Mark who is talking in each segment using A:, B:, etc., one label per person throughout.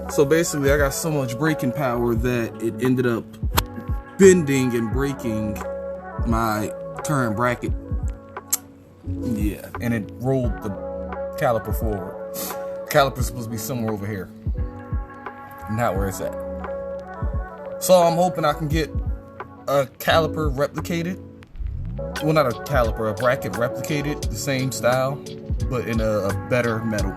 A: So basically I got so much braking power that it ended up bending and breaking my current bracket. Yeah, and it rolled the caliper forward. Caliper's supposed to be somewhere over here, not where it's at. So I'm hoping I can get a caliper replicated. Well, not a caliper, a bracket replicated, the same style, but in a better metal.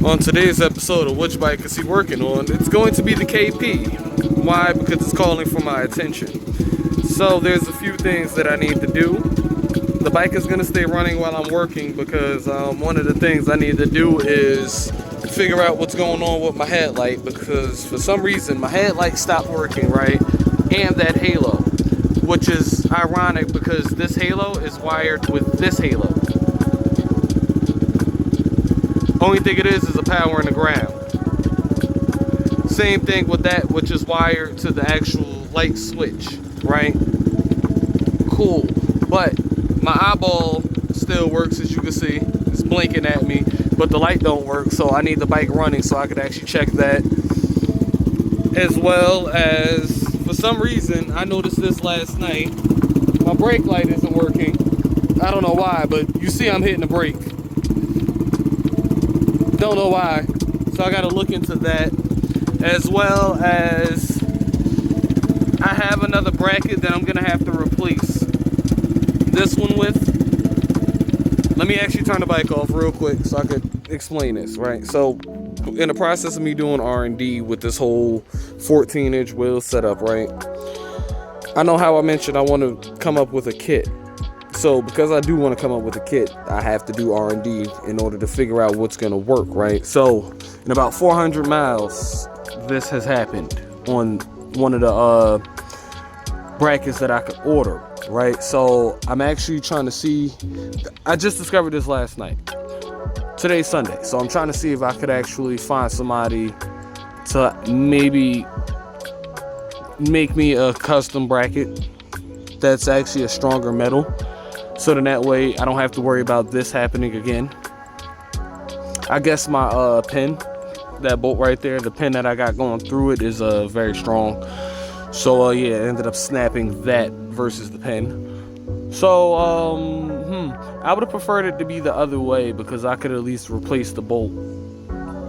A: On today's episode of Which Bike Is He Working On, it's going to be the KP. Why? Because it's calling for my attention. So there's a few things that I need to do. The bike is going to stay running while I'm working because one of the things I need to do is figure out what's going on with my headlight, because for some reason my headlight stopped working, right? And that halo, which is ironic because this halo is wired with this halo. Only thing it is a power in the ground. Same thing with that, which is wired to the actual light switch, right? Cool. But my eyeball still works, as you can see. It's blinking at me, but the light don't work, so I need the bike running so I could actually check that. As well as, for some reason, I noticed this last night, my brake light isn't working. I don't know why, but you see I'm hitting the brake. Don't know why, so I gotta look into that. As well as I have another bracket that I'm gonna have to replace this one with. Let me actually turn the bike off real quick so I could explain this, right? So in the process of me doing R&D with this whole 14-inch wheel setup, right? I know how I mentioned I want to come up with a kit. So because I do want to come up with a kit, I have to do R&D in order to figure out what's going to work, right? So in about 400 miles, this has happened on one of the brackets that I could order, right? So I'm actually trying to see, I just discovered this last night. Today's Sunday, so I'm trying to see if I could actually find somebody to maybe make me a custom bracket that's actually a stronger metal. So then that way I don't have to worry about this happening again. I guess my pin, that bolt right there, the pin that I got going through it is very strong. So yeah, it ended up snapping that versus the pin. So I would have preferred it to be the other way because I could at least replace the bolt.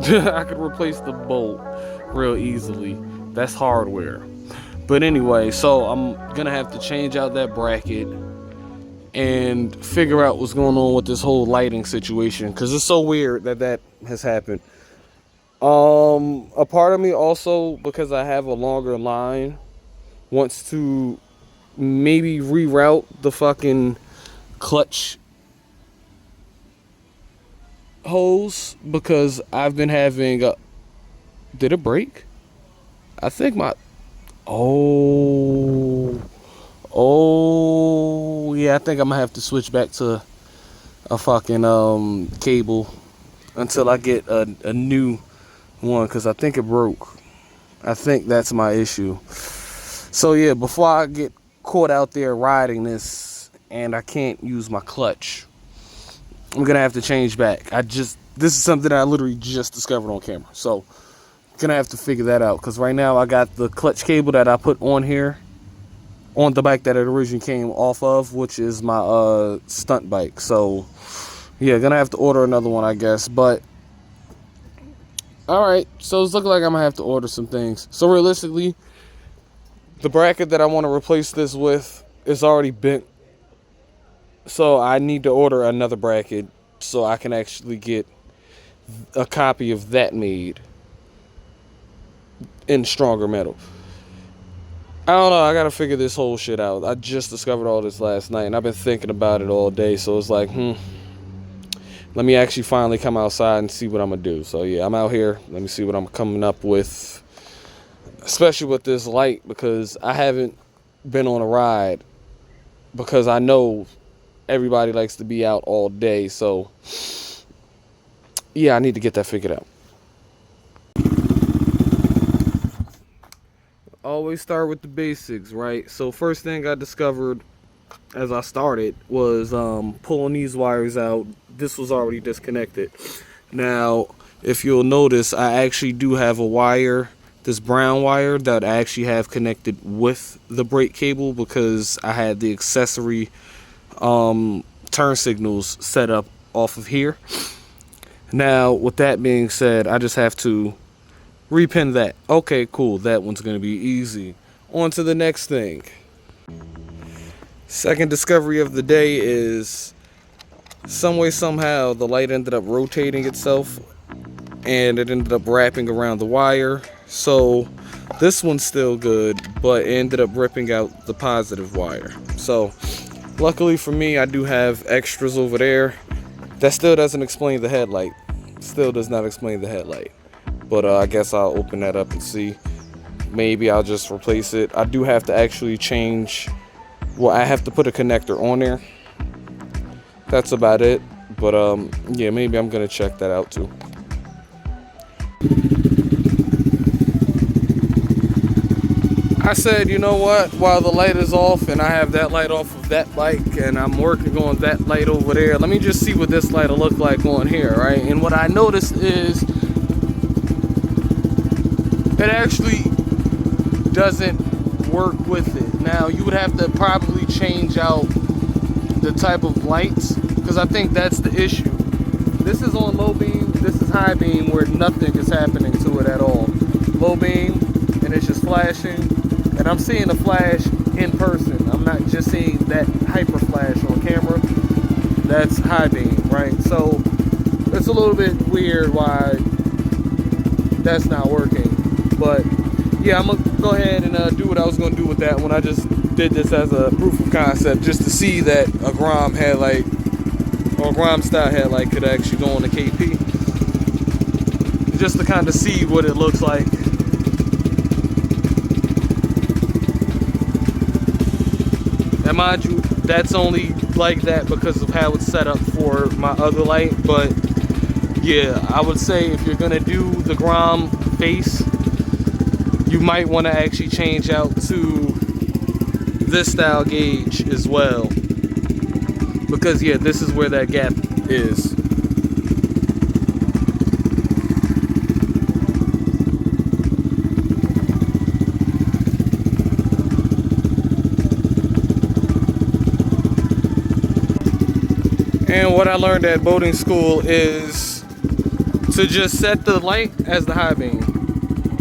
A: I could replace the bolt real easily. That's hardware. But anyway, so I'm gonna have to change out that bracket and figure out what's going on with this whole lighting situation, because it's so weird that has happened. A part of me also, because I have a longer line, wants to maybe reroute the fucking clutch hose, because I've been having did it break? I think my Oh, yeah, I think I'm gonna have to switch back to a fucking cable until I get a new one, because I think it broke. I think that's my issue. So yeah, before I get caught out there riding this and I can't use my clutch, I'm gonna have to change back. This is something I literally just discovered on camera, so gonna have to figure that out, because right now I got the clutch cable that I put on here on the bike that it originally came off of, which is my stunt bike. So yeah, gonna have to order another one, I guess. But all right, so it's looking like I'm gonna have to order some things. So realistically, the bracket that I want to replace this with is already bent, so I need to order another bracket so I can actually get a copy of that made in stronger metal. I don't know, I gotta figure this whole shit out. I just discovered all this last night and I've been thinking about it all day, so it's like, let me actually finally come outside and see what I'm gonna do. So yeah, I'm out here. Let me see what I'm coming up with, especially with this light, because I haven't been on a ride, because I know everybody likes to be out all day. So yeah, I need to get that figured out. Always start with the basics, right? So first thing I discovered as I started was pulling these wires out. This was already disconnected. Now if you'll notice, I actually do have a wire, this brown wire that I actually have connected with the brake cable because I had the accessory turn signals set up off of here. Now, with that being said, I just have to repin that. Okay, cool. That one's going to be easy. On to the next thing. Second discovery of the day is some way, somehow, the light ended up rotating itself and it ended up wrapping around the wire. So this one's still good, but it ended up ripping out the positive wire. So luckily for me, I do have extras over there. That still doesn't explain the headlight. Still does not explain the headlight. But I guess I'll open that up and see. Maybe I'll just replace it. I do have to actually change. Well, I have to put a connector on there. That's about it. But yeah, maybe I'm gonna check that out too. I said, you know what, while the light is off and I have that light off of that bike and I'm working on that light over there, let me just see what this light will look like on here, right? And what I noticed is it actually doesn't work with it. Now, you would have to probably change out the type of lights because I think that's the issue. This is on low beam, this is high beam where nothing is happening to it at all. Low beam and it's just flashing. And I'm seeing a flash in person. I'm not just seeing that hyper flash on camera. That's high beam, right? So it's a little bit weird why that's not working. But yeah, I'm gonna go ahead and do what I was gonna do with that one. I just did this as a proof of concept just to see that a Grom headlight or a Grom style headlight could actually go on the KP. Just to kind of see what it looks like. And mind you, that's only like that because of how it's set up for my other light. But yeah, I would say if you're gonna do the Grom face, you might want to actually change out to this style gauge as well. Because yeah, this is where that gap is. And what I learned at boating school is to just set the light as the high beam.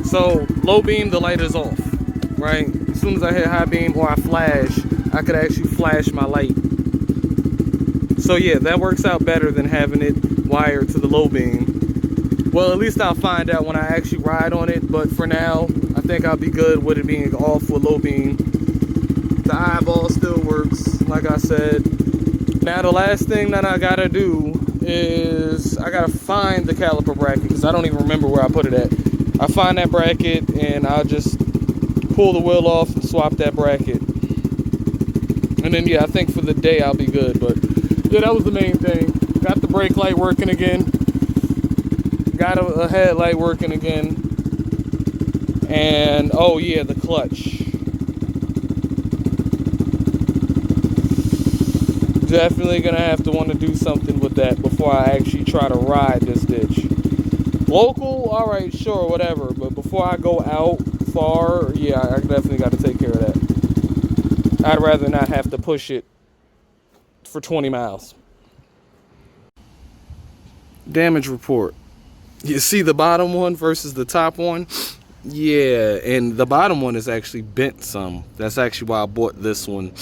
A: So low beam, the light is off, right? As soon as I hit high beam or I flash, I could actually flash my light. So yeah, that works out better than having it wired to the low beam. Well, at least I'll find out when I actually ride on it. But for now, I think I'll be good with it being off with low beam. The eyeball still works, like I said. Now the last thing that I gotta do is I gotta find the caliper bracket because I don't even remember where I put it at. I find that bracket and I'll just pull the wheel off and swap that bracket. And then yeah, I think for the day I'll be good. But yeah, that was the main thing. Got the brake light working again. Got a headlight working again. And oh yeah, the clutch. Definitely gonna have to want to do something with that before I actually try to ride this ditch. Local, all right, sure, whatever. But before I go out far, yeah, I definitely got to take care of that. I'd rather not have to push it for 20 miles. Damage report. You see the bottom one versus the top one? Yeah, and the bottom one is actually bent some. That's actually why I bought this one.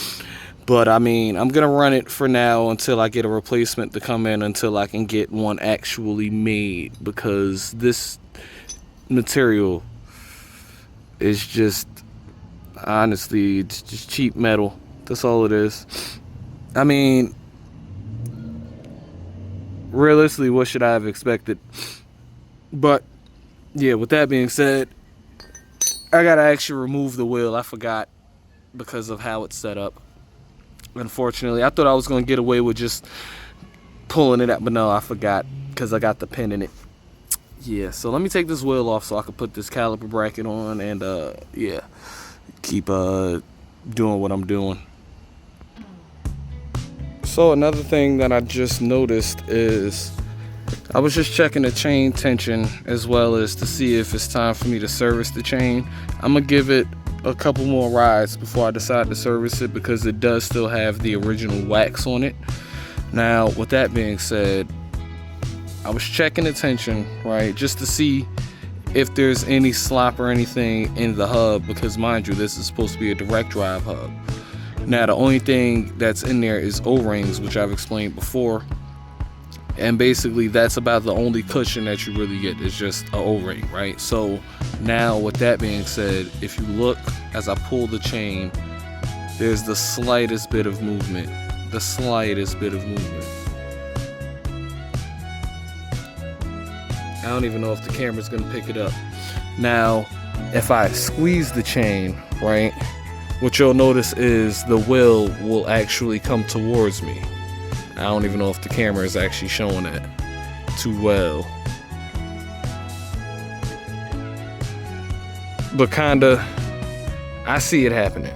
A: But I mean, I'm gonna run it for now until I get a replacement to come in, until I can get one actually made, because this material is just, honestly, it's just cheap metal. That's all it is. I mean, realistically, what should I have expected? But yeah, with that being said, I gotta actually remove the wheel. I forgot because of how it's set up. Unfortunately, I thought I was going to get away with just pulling it out, but no, I forgot because I got the pin in it. Yeah, so let me take this wheel off so I can put this caliper bracket on and, yeah, keep doing what I'm doing. So another thing that I just noticed is I was just checking the chain tension as well as to see if it's time for me to service the chain. I'm gonna give it a couple more rides before I decide to service it because it does still have the original wax on it. Now, with that being said, I was checking the tension, right, just to see if there's any slop or anything in the hub, because mind you, this is supposed to be a direct drive hub. Now, the only thing that's in there is O-rings, which I've explained before. And basically, that's about the only cushion that you really get is just an O-ring, right? So now, with that being said, if you look as I pull the chain, there's the slightest bit of movement. The slightest bit of movement. I don't even know if the camera's gonna pick it up. Now, if I squeeze the chain, right, what you'll notice is the wheel will actually come towards me. I don't even know if the camera is actually showing that too well. But kinda, I see it happening.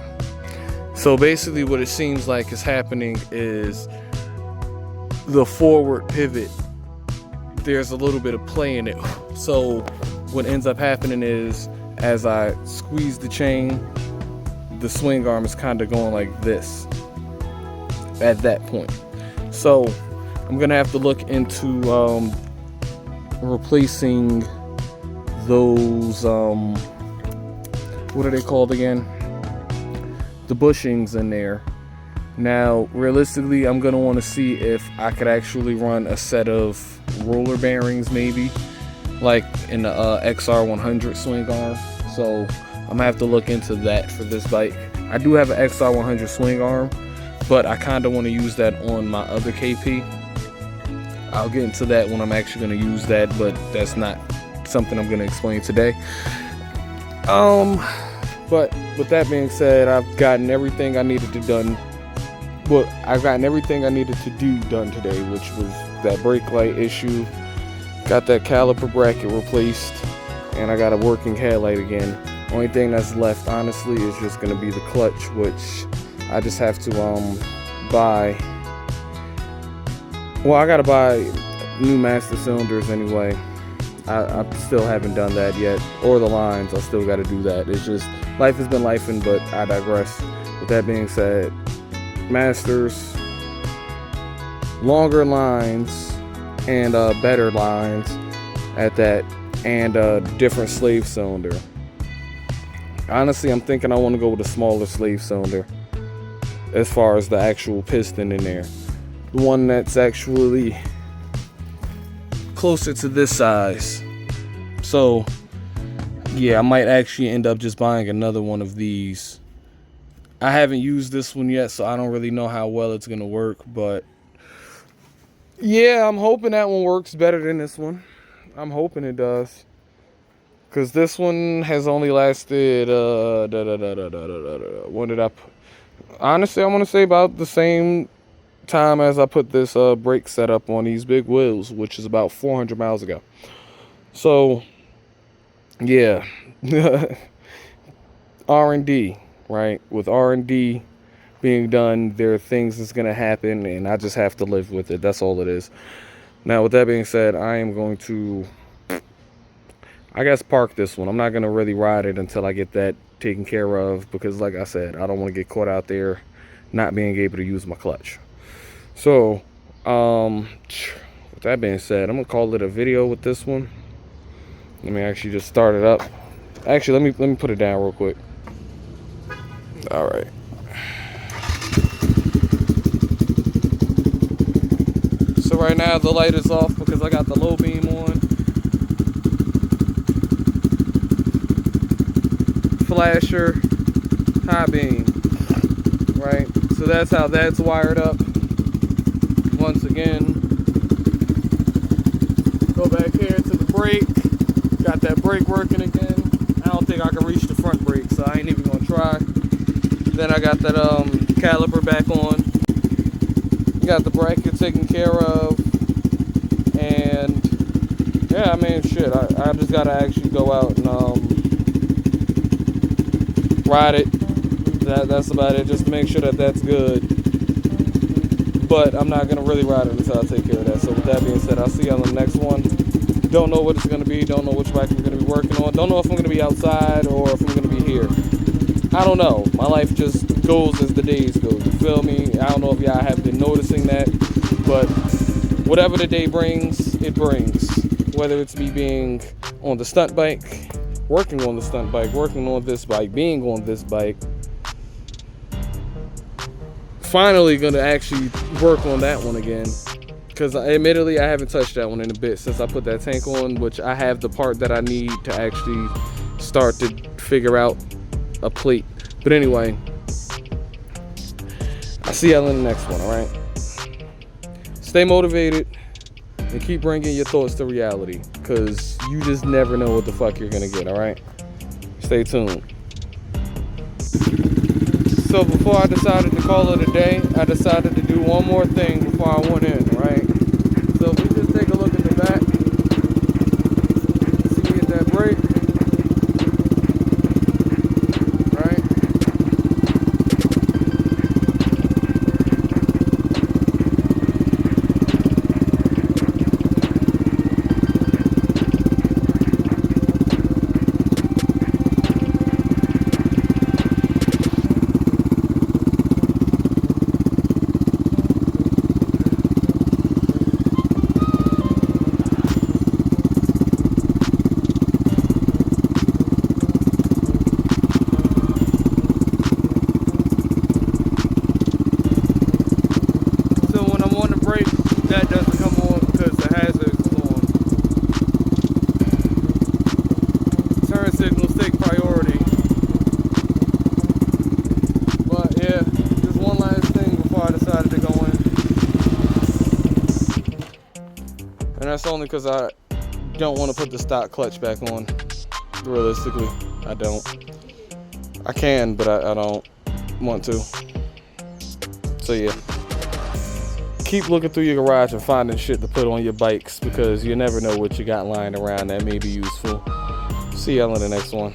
A: So basically what it seems like is happening is the forward pivot, there's a little bit of play in it. So what ends up happening is as I squeeze the chain, the swing arm is kind of going like this at that point. So I'm gonna have to look into replacing those what are they called again? The bushings in there. Now realistically, I'm gonna want to see if I could actually run a set of roller bearings, maybe like in the XR100 swing arm. So I'm gonna have to look into that for this bike. I do have an XR100 swing arm, but I kind of want to use that on my other KP. I'll get into that when I'm actually going to use that, but that's not something I'm going to explain today. But with that being said, I've gotten everything I needed to done. Well, I've gotten everything I needed to do done today, which was that brake light issue. Got that caliper bracket replaced, and I got a working headlight again. Only thing that's left, honestly, is just going to be the clutch, which I just have to buy. Well, I gotta buy new master cylinders anyway. I still haven't done that yet, or the lines. I still got to do that. It's just life has been lifing, but I digress. With that being said, masters, longer lines, and better lines at that, and a different slave cylinder. Honestly, I'm thinking I want to go with a smaller slave cylinder as far as the actual piston in there. The one that's actually closer to this size. So, yeah, I might actually end up just buying another one of these. I haven't used this one yet, so I don't really know how well it's going to work. But, yeah, I'm hoping that one works better than this one. I'm hoping it does. Because this one has only lasted, when did I put? Honestly, I want to say about the same time as I put this brake setup on these big wheels, which is about 400 miles ago. So, yeah. R&D, right? With R&D being done, there are things that's going to happen, and I just have to live with it. That's all it is. Now, with that being said, I am going to, I guess, park this one. I'm not going to really ride it until I get that taken care of, because like I said, I don't want to get caught out there not being able to use my clutch. So with that being said, I'm gonna call it a video with this one. Let me actually just start it up. Actually, let me put it down real quick. All right. So right now the light is off because I got the low beam on. Flasher, high beam, right? So that's how that's wired up. Once again, go back here to the brake. Got that brake working again. I don't think I can reach the front brake, so I ain't even gonna try. Then I got that caliper back on. Got the bracket taken care of. And yeah, I mean, shit, I just gotta actually go out and ride it. That's about it, just to make sure that that's good. but I'm not gonna really ride it until I take care of that. So with that being said, I'll see you on the next one. Don't know what it's gonna be, don't know which bike I'm gonna be working on, don't know if I'm gonna be outside or if I'm gonna be here. I don't know. My life just goes as the days go, you feel me? I don't know if y'all have been noticing that, but whatever the day brings, it brings. Whether it's me being on the stunt bike, working on the stunt bike, working on this bike, being on this bike, finally gonna actually work on that one again. Because admittedly, I haven't touched that one in a bit since I put that tank on, which I have the part that I need to actually start to figure out a plate. But anyway, I'll see y'all in the next one, all right? Stay motivated and keep bringing your thoughts to reality, because you just never know what the fuck you're gonna get, all right? Stay tuned. So before I decided to call it a day, I decided to do one more thing before I went in, right? So if we just take a look at the back, see me at that brake, right? That doesn't come on because the hazard is on. Turn signals take priority. But yeah, just one last thing before I decided to go in. And that's only because I don't want to put the stock clutch back on. Realistically, I don't. I can, but I don't want to. So yeah. Keep looking through your garage and finding shit to put on your bikes, because you never know what you got lying around that may be useful. See y'all in the next one.